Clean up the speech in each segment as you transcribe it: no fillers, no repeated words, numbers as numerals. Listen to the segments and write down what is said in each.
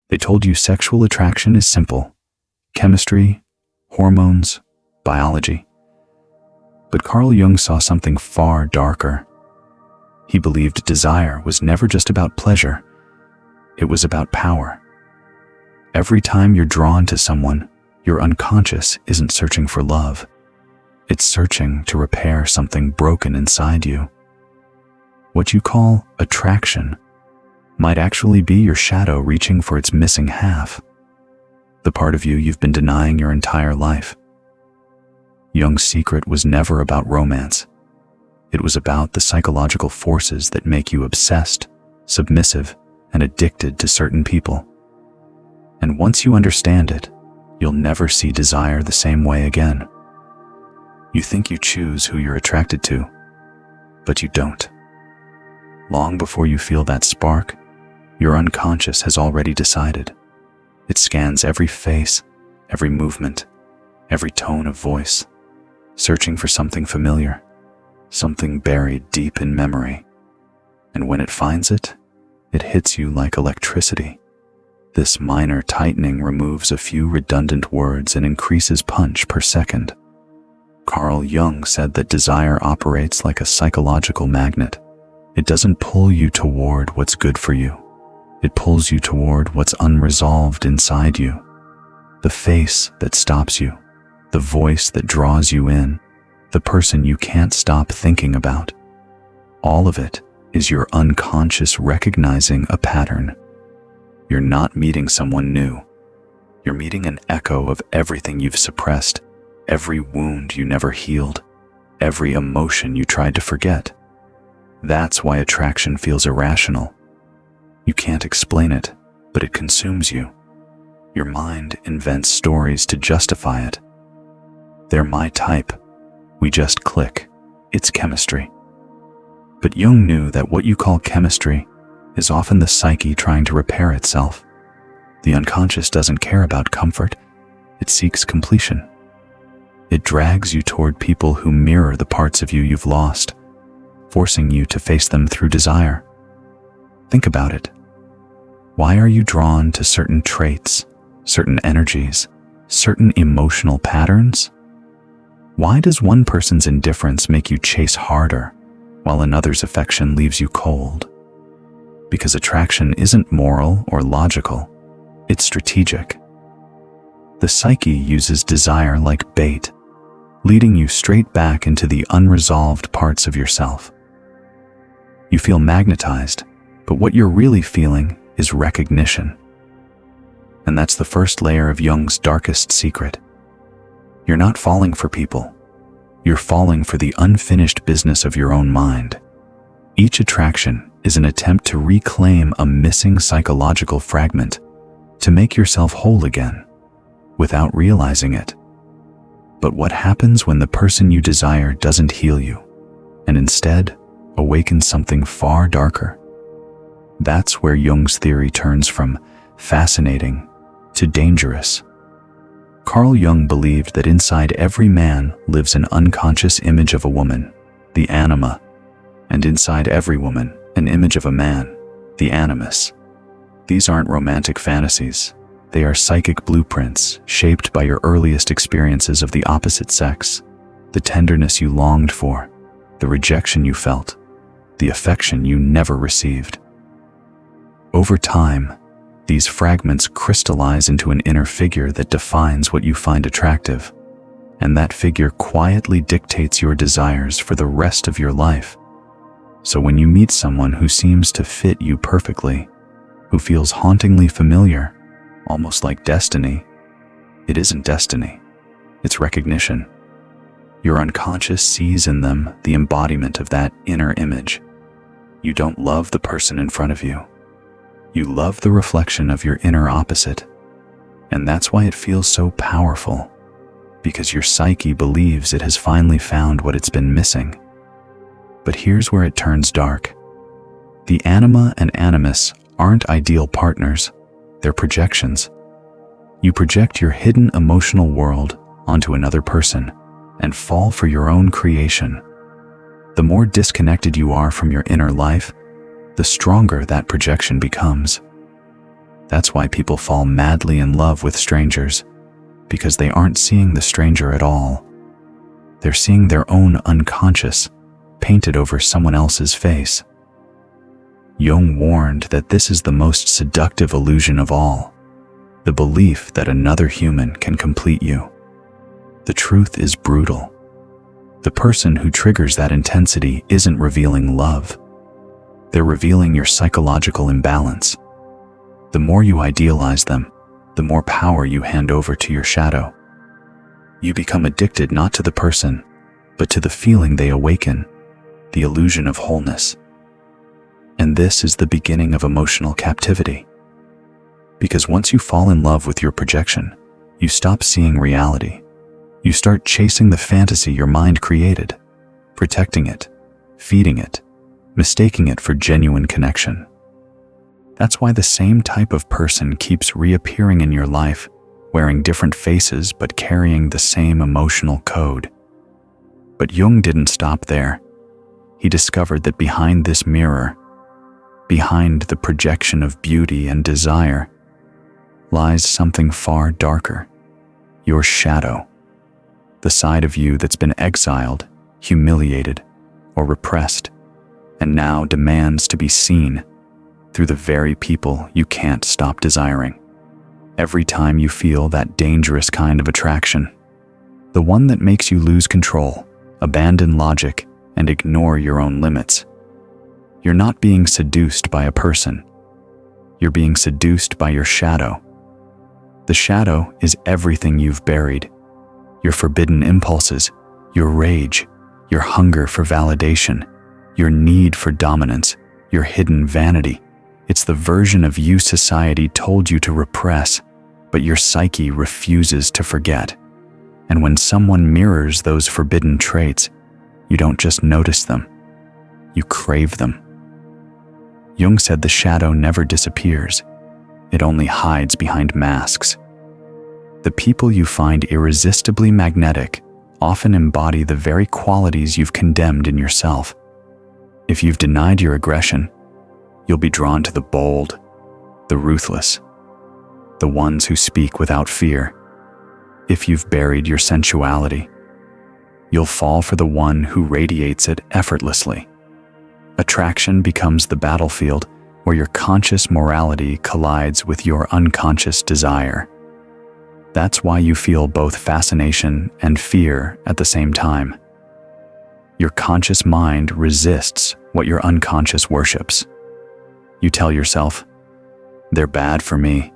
They told you sexual attraction is simple: chemistry, hormones, biology. But Carl Jung saw something far darker. He believed desire was never just about pleasure. It was about power. Every time you're drawn to someone, your unconscious isn't searching for love. It's searching to repair something broken inside you. What you call attraction might actually be your shadow reaching for its missing half, the part of you you've been denying your entire life. Jung's secret was never about romance. It was about the psychological forces that make you obsessed, submissive, and addicted to certain people. And once you understand it, you'll never see desire the same way again. You think you choose who you're attracted to, but you don't. Long before you feel that spark, your unconscious has already decided. It scans every face, every movement, every tone of voice, searching for something familiar, something buried deep in memory. And when it finds it, it hits you like electricity. This minor tightening removes a few redundant words and increases punch per second. Carl Jung said that desire operates like a psychological magnet. It doesn't pull you toward what's good for you. It pulls you toward what's unresolved inside you. The face that stops you, the voice that draws you in, the person you can't stop thinking about. All of it is your unconscious recognizing a pattern. You're not meeting someone new. You're meeting an echo of everything you've suppressed, every wound you never healed, every emotion you tried to forget. That's why attraction feels irrational. You can't explain it, but it consumes you. Your mind invents stories to justify it. They're my type. We just click. It's chemistry. But Jung knew that what you call chemistry is often the psyche trying to repair itself. The unconscious doesn't care about comfort. It seeks completion. It drags you toward people who mirror the parts of you you've lost, forcing you to face them through desire. Think about it. Why are you drawn to certain traits, certain energies, certain emotional patterns? Why does one person's indifference make you chase harder, while another's affection leaves you cold? Because attraction isn't moral or logical, it's strategic. The psyche uses desire like bait, leading you straight back into the unresolved parts of yourself. You feel magnetized, but what you're really feeling is recognition. And that's the first layer of Jung's darkest secret. You're not falling for people. You're falling for the unfinished business of your own mind. Each attraction is an attempt to reclaim a missing psychological fragment, to make yourself whole again, without realizing it. But what happens when the person you desire doesn't heal you, and instead awakens something far darker? That's where Jung's theory turns from fascinating to dangerous. Carl Jung believed that inside every man lives an unconscious image of a woman, the anima, and inside every woman, an image of a man, the animus. These aren't romantic fantasies. They are psychic blueprints shaped by your earliest experiences of the opposite sex, the tenderness you longed for, the rejection you felt, the affection you never received. Over time, these fragments crystallize into an inner figure that defines what you find attractive, and that figure quietly dictates your desires for the rest of your life. So when you meet someone who seems to fit you perfectly, who feels hauntingly familiar, almost like destiny, it isn't destiny, it's recognition. Your unconscious sees in them the embodiment of that inner image. You don't love the person in front of you. You love the reflection of your inner opposite. And that's why it feels so powerful, because your psyche believes it has finally found what it's been missing. But here's where it turns dark. The anima and animus aren't ideal partners, they're projections. You project your hidden emotional world onto another person and fall for your own creation. The more disconnected you are from your inner life, the stronger that projection becomes. That's why people fall madly in love with strangers, because they aren't seeing the stranger at all. They're seeing their own unconscious painted over someone else's face. Jung warned that this is the most seductive illusion of all, the belief that another human can complete you. The truth is brutal. The person who triggers that intensity isn't revealing love. They're revealing your psychological imbalance. The more you idealize them, the more power you hand over to your shadow. You become addicted not to the person, but to the feeling they awaken, the illusion of wholeness. And this is the beginning of emotional captivity. Because once you fall in love with your projection, you stop seeing reality. You start chasing the fantasy your mind created, protecting it, feeding it, mistaking it for genuine connection. That's why the same type of person keeps reappearing in your life, wearing different faces but carrying the same emotional code. But Jung didn't stop there. He discovered that behind this mirror, behind the projection of beauty and desire, lies something far darker, your shadow, the side of you that's been exiled, humiliated, or repressed, and now demands to be seen through the very people you can't stop desiring. Every time you feel that dangerous kind of attraction, the one that makes you lose control, abandon logic, and ignore your own limits, you're not being seduced by a person. You're being seduced by your shadow. The shadow is everything you've buried. Your forbidden impulses, your rage, your hunger for validation, your need for dominance, your hidden vanity. It's the version of you society told you to repress, but your psyche refuses to forget. And when someone mirrors those forbidden traits, you don't just notice them, you crave them. Jung said the shadow never disappears. It only hides behind masks. The people you find irresistibly magnetic often embody the very qualities you've condemned in yourself. If you've denied your aggression, you'll be drawn to the bold, the ruthless, the ones who speak without fear. If you've buried your sensuality, you'll fall for the one who radiates it effortlessly. Attraction becomes the battlefield where your conscious morality collides with your unconscious desire. That's why you feel both fascination and fear at the same time. Your conscious mind resists what your unconscious worships. You tell yourself, "They're bad for me,"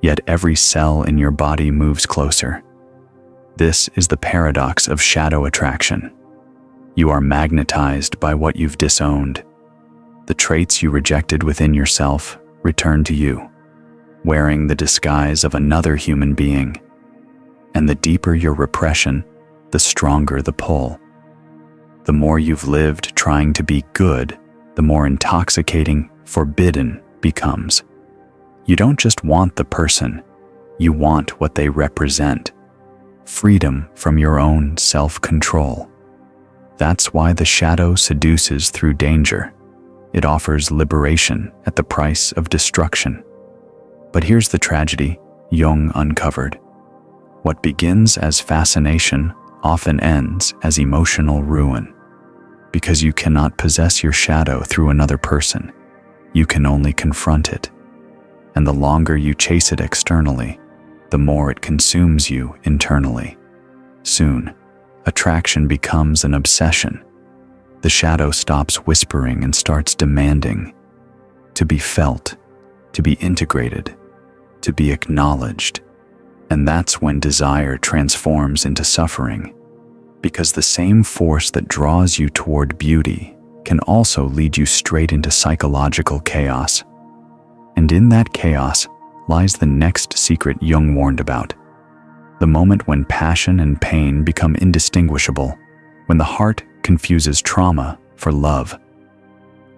yet every cell in your body moves closer. This is the paradox of shadow attraction. You are magnetized by what you've disowned. The traits you rejected within yourself return to you, wearing the disguise of another human being. And the deeper your repression, the stronger the pull. The more you've lived trying to be good, the more intoxicating forbidden becomes. You don't just want the person, you want what they represent. Freedom from your own self-control. That's why the shadow seduces through danger. It offers liberation at the price of destruction. But here's the tragedy Jung uncovered. What begins as fascination often ends as emotional ruin. Because you cannot possess your shadow through another person. You can only confront it. And the longer you chase it externally, the more it consumes you internally. Soon, attraction becomes an obsession. The shadow stops whispering and starts demanding to be felt, to be integrated, to be acknowledged. And that's when desire transforms into suffering, because the same force that draws you toward beauty can also lead you straight into psychological chaos. And in that chaos lies the next secret Jung warned about. The moment when passion and pain become indistinguishable, when the heart confuses trauma for love.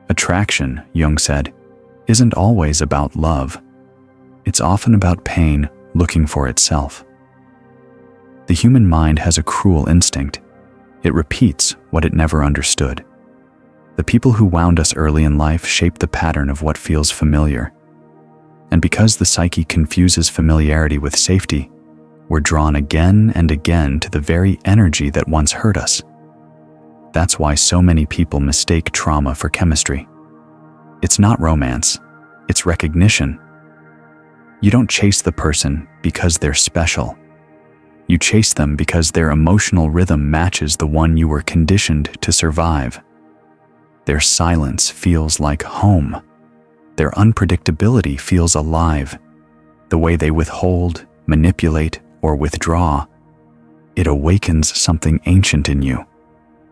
Attraction, Jung said, isn't always about love. It's often about pain looking for itself. The human mind has a cruel instinct. It repeats what it never understood. The people who wound us early in life shape the pattern of what feels familiar. And because the psyche confuses familiarity with safety, we're drawn again and again to the very energy that once hurt us. That's why so many people mistake trauma for chemistry. It's not romance, it's recognition. You don't chase the person because they're special. You chase them because their emotional rhythm matches the one you were conditioned to survive. Their silence feels like home. Their unpredictability feels alive. The way they withhold, manipulate, or withdraw, it awakens something ancient in you.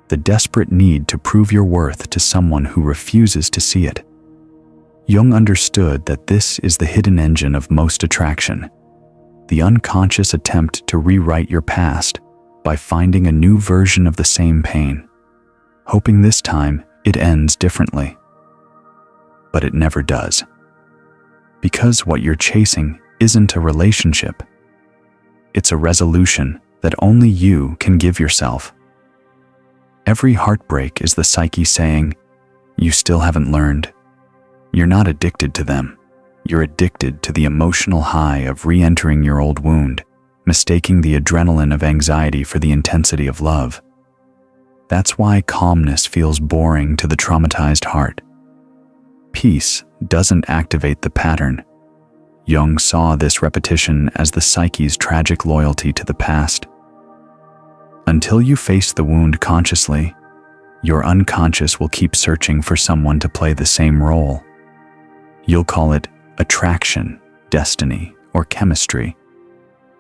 The desperate need to prove your worth to someone who refuses to see it. Jung understood that this is the hidden engine of most attraction, the unconscious attempt to rewrite your past by finding a new version of the same pain, hoping this time it ends differently. But it never does. Because what you're chasing isn't a relationship. It's a resolution that only you can give yourself. Every heartbreak is the psyche saying, "You still haven't learned." You're not addicted to them. You're addicted to the emotional high of re-entering your old wound, mistaking the adrenaline of anxiety for the intensity of love. That's why calmness feels boring to the traumatized heart. Peace doesn't activate the pattern. Jung saw this repetition as the psyche's tragic loyalty to the past. Until you face the wound consciously, your unconscious will keep searching for someone to play the same role. You'll call it attraction, destiny, or chemistry,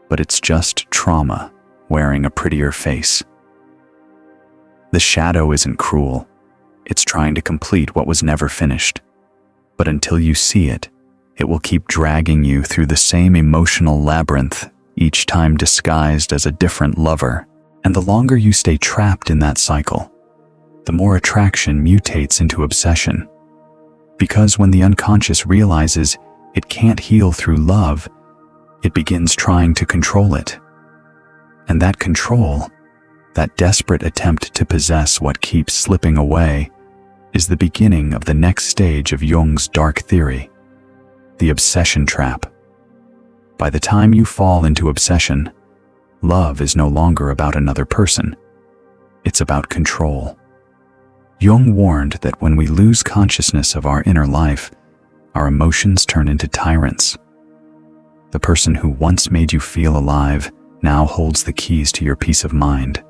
but it's just trauma wearing a prettier face. The shadow isn't cruel. It's trying to complete what was never finished. But until you see it, it will keep dragging you through the same emotional labyrinth, each time disguised as a different lover. And the longer you stay trapped in that cycle, the more attraction mutates into obsession. Because when the unconscious realizes it can't heal through love, it begins trying to control it. And that control, that desperate attempt to possess what keeps slipping away, is the beginning of the next stage of Jung's dark theory, the obsession trap. By the time you fall into obsession, love is no longer about another person. It's about control. Jung warned that when we lose consciousness of our inner life, our emotions turn into tyrants. The person who once made you feel alive now holds the keys to your peace of mind.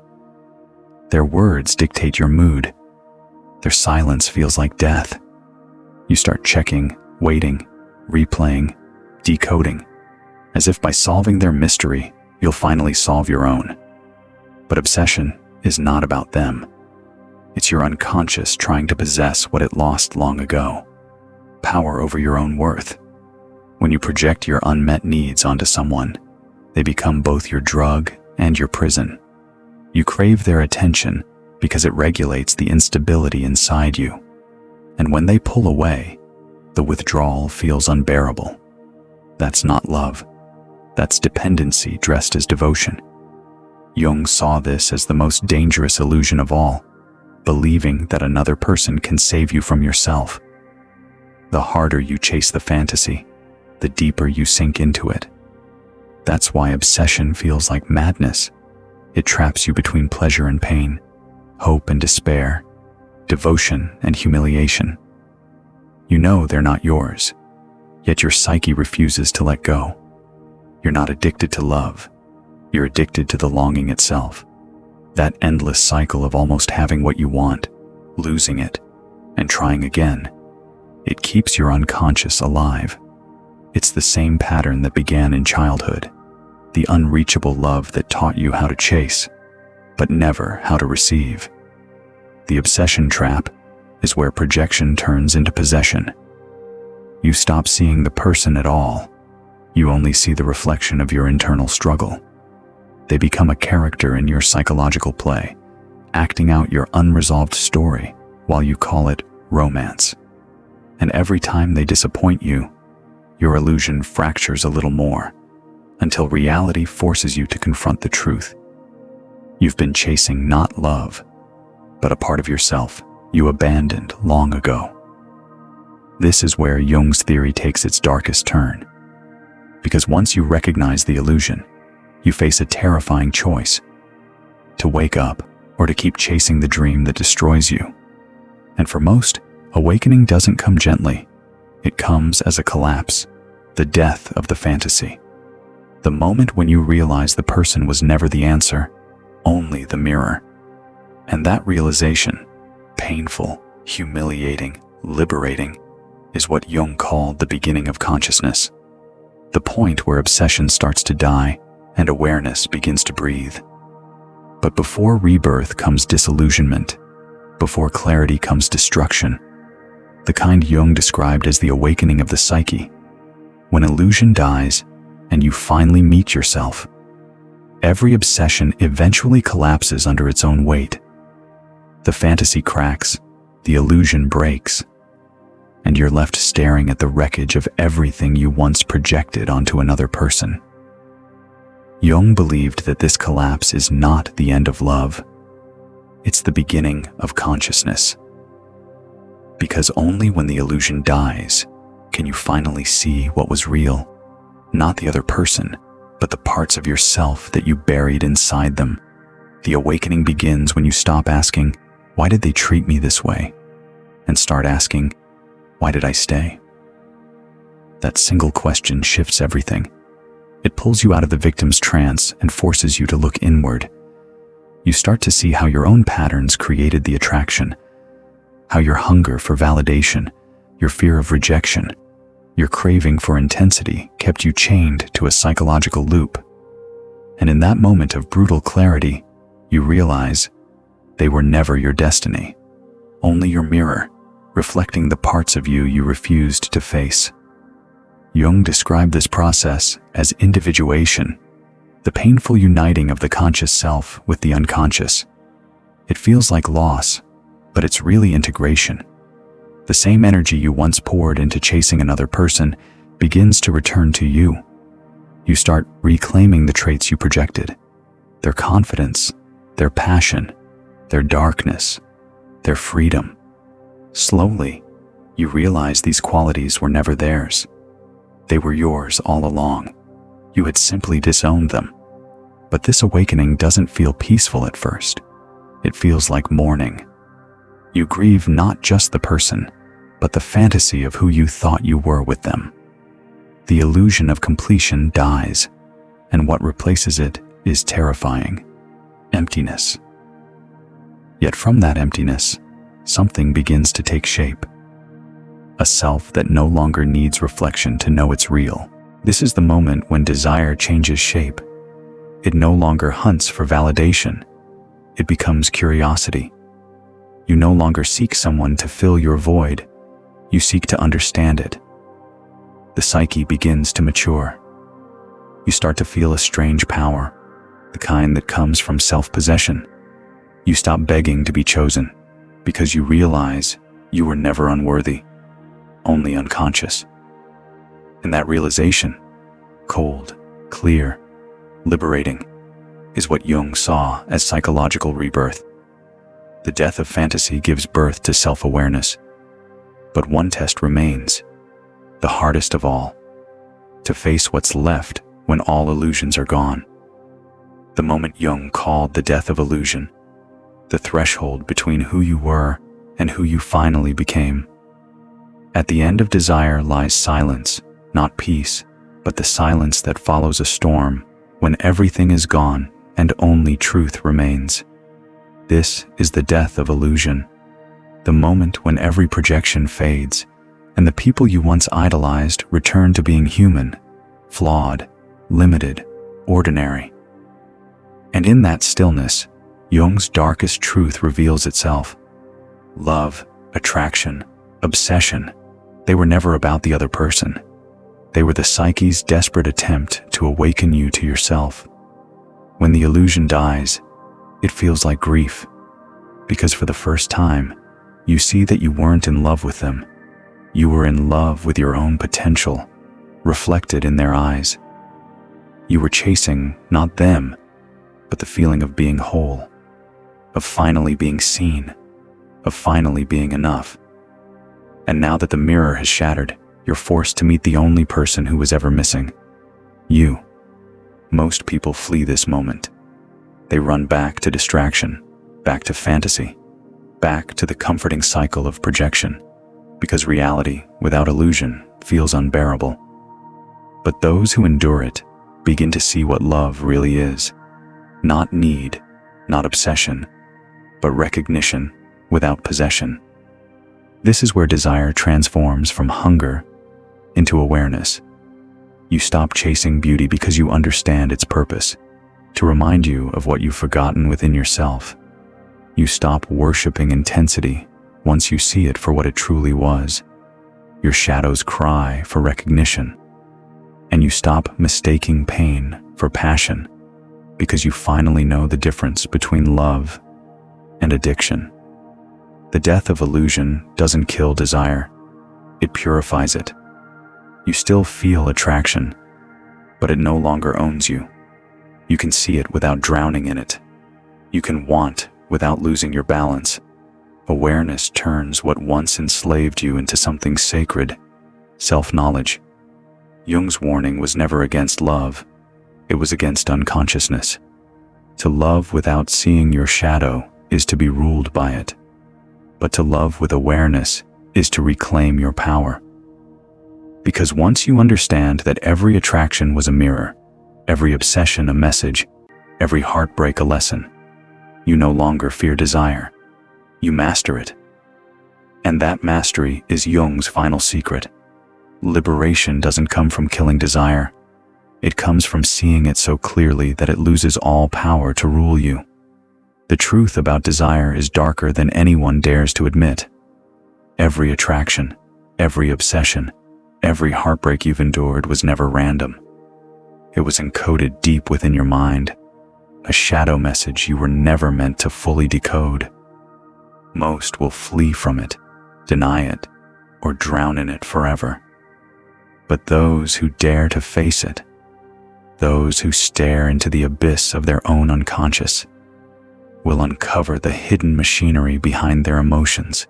Their words dictate your mood. Their silence feels like death. You start checking, waiting, replaying, decoding, as if by solving their mystery, you'll finally solve your own. But obsession is not about them. It's your unconscious trying to possess what it lost long ago. Power over your own worth. When you project your unmet needs onto someone, they become both your drug and your prison. You crave their attention because it regulates the instability inside you. And when they pull away, the withdrawal feels unbearable. That's not love. That's dependency dressed as devotion. Jung saw this as the most dangerous illusion of all, believing that another person can save you from yourself. The harder you chase the fantasy, the deeper you sink into it. That's why obsession feels like madness. It traps you between pleasure and pain, hope and despair, devotion and humiliation. You know they're not yours, yet your psyche refuses to let go. You're not addicted to love. You're addicted to the longing itself. That endless cycle of almost having what you want, losing it, and trying again. It keeps your unconscious alive. It's the same pattern that began in childhood, the unreachable love that taught you how to chase, but never how to receive. The obsession trap is where projection turns into possession. You stop seeing the person at all. You only see the reflection of your internal struggle. They become a character in your psychological play, acting out your unresolved story while you call it romance. And every time they disappoint you, your illusion fractures a little more, until reality forces you to confront the truth. You've been chasing not love, but a part of yourself you abandoned long ago. This is where Jung's theory takes its darkest turn. Because once you recognize the illusion, you face a terrifying choice: to wake up or to keep chasing the dream that destroys you. And for most, awakening doesn't come gently. It comes as a collapse, the death of the fantasy. The moment when you realize the person was never the answer, only the mirror. And that realization, painful, humiliating, liberating, is what Jung called the beginning of consciousness. The point where obsession starts to die and awareness begins to breathe. But before rebirth comes disillusionment, before clarity comes destruction, the kind Jung described as the awakening of the psyche. When illusion dies and you finally meet yourself, every obsession eventually collapses under its own weight. The fantasy cracks, the illusion breaks, and you're left staring at the wreckage of everything you once projected onto another person. Jung believed that this collapse is not the end of love. It's the beginning of consciousness. Because only when the illusion dies can you finally see what was real, not the other person, but the parts of yourself that you buried inside them. The awakening begins when you stop asking, "Why did they treat me this way?" and start asking, "Why did I stay?" That single question shifts everything. It pulls you out of the victim's trance and forces you to look inward. You start to see how your own patterns created the attraction, how your hunger for validation, your fear of rejection, your craving for intensity kept you chained to a psychological loop. And in that moment of brutal clarity, you realize they were never your destiny, only your mirror, reflecting the parts of you you refused to face. Jung described this process as individuation, the painful uniting of the conscious self with the unconscious. It feels like loss, but it's really integration. The same energy you once poured into chasing another person begins to return to you. You start reclaiming the traits you projected, their confidence, their passion, their darkness, their freedom. Slowly, you realize these qualities were never theirs. They were yours all along. You had simply disowned them. But this awakening doesn't feel peaceful at first. It feels like mourning. You grieve not just the person, but the fantasy of who you thought you were with them. The illusion of completion dies, and what replaces it is terrifying: emptiness. Yet from that emptiness, something begins to take shape. A self that no longer needs reflection to know it's real. This is the moment when desire changes shape. It no longer hunts for validation. It becomes curiosity. You no longer seek someone to fill your void. You seek to understand it. The psyche begins to mature. You start to feel a strange power, the kind that comes from self-possession. You stop begging to be chosen because you realize you were never unworthy, only unconscious. And that realization, cold, clear, liberating, is what Jung saw as psychological rebirth. The death of fantasy gives birth to self-awareness. But one test remains, the hardest of all: to face what's left when all illusions are gone. The moment Jung called the death of illusion, the threshold between who you were and who you finally became. At the end of desire lies silence, not peace, but the silence that follows a storm, when everything is gone and only truth remains. This is the death of illusion, the moment when every projection fades, and the people you once idolized return to being human, flawed, limited, ordinary. And in that stillness, Jung's darkest truth reveals itself. Love, attraction, obsession, they were never about the other person. They were the psyche's desperate attempt to awaken you to yourself. When the illusion dies, it feels like grief, because for the first time, you see that you weren't in love with them. You were in love with your own potential, reflected in their eyes. You were chasing not them, but the feeling of being whole, of finally being seen, of finally being enough. And now that the mirror has shattered, you're forced to meet the only person who was ever missing: you. Most people flee this moment. They run back to distraction, back to fantasy, back to the comforting cycle of projection, because reality, without illusion, feels unbearable. But those who endure it begin to see what love really is. Not need, not obsession, but recognition without possession. This is where desire transforms from hunger into awareness. You stop chasing beauty because you understand its purpose, to remind you of what you've forgotten within yourself. You stop worshiping intensity once you see it for what it truly was. Your shadows cry for recognition. And you stop mistaking pain for passion, because you finally know the difference between love and addiction. The death of illusion doesn't kill desire, it purifies it. You still feel attraction, but it no longer owns you. You can see it without drowning in it. You can want without losing your balance. Awareness turns what once enslaved you into something sacred: self-knowledge. Jung's warning was never against love, it was against unconsciousness. To love without seeing your shadow is to be ruled by it. But to love with awareness is to reclaim your power. Because once you understand that every attraction was a mirror, every obsession a message, every heartbreak a lesson, you no longer fear desire. You master it. And that mastery is Jung's final secret. Liberation doesn't come from killing desire. It comes from seeing it so clearly that it loses all power to rule you. The truth about desire is darker than anyone dares to admit. Every attraction, every obsession, every heartbreak you've endured was never random. It was encoded deep within your mind, a shadow message you were never meant to fully decode. Most will flee from it, deny it, or drown in it forever. But those who dare to face it, those who stare into the abyss of their own unconscious, will uncover the hidden machinery behind their emotions,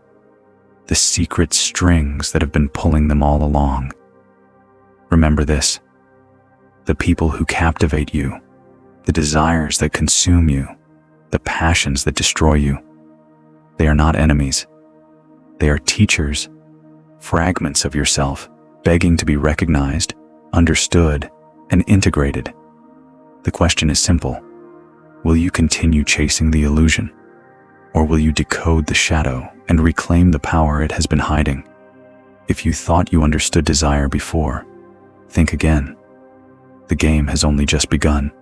the secret strings that have been pulling them all along. Remember this: the people who captivate you, the desires that consume you, the passions that destroy you, they are not enemies. They are teachers, fragments of yourself, begging to be recognized, understood, and integrated. The question is simple: will you continue chasing the illusion, or will you decode the shadow and reclaim the power it has been hiding? If you thought you understood desire before, think again. The game has only just begun,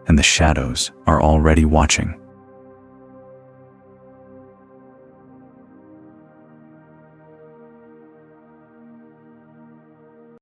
and the shadows are already watching.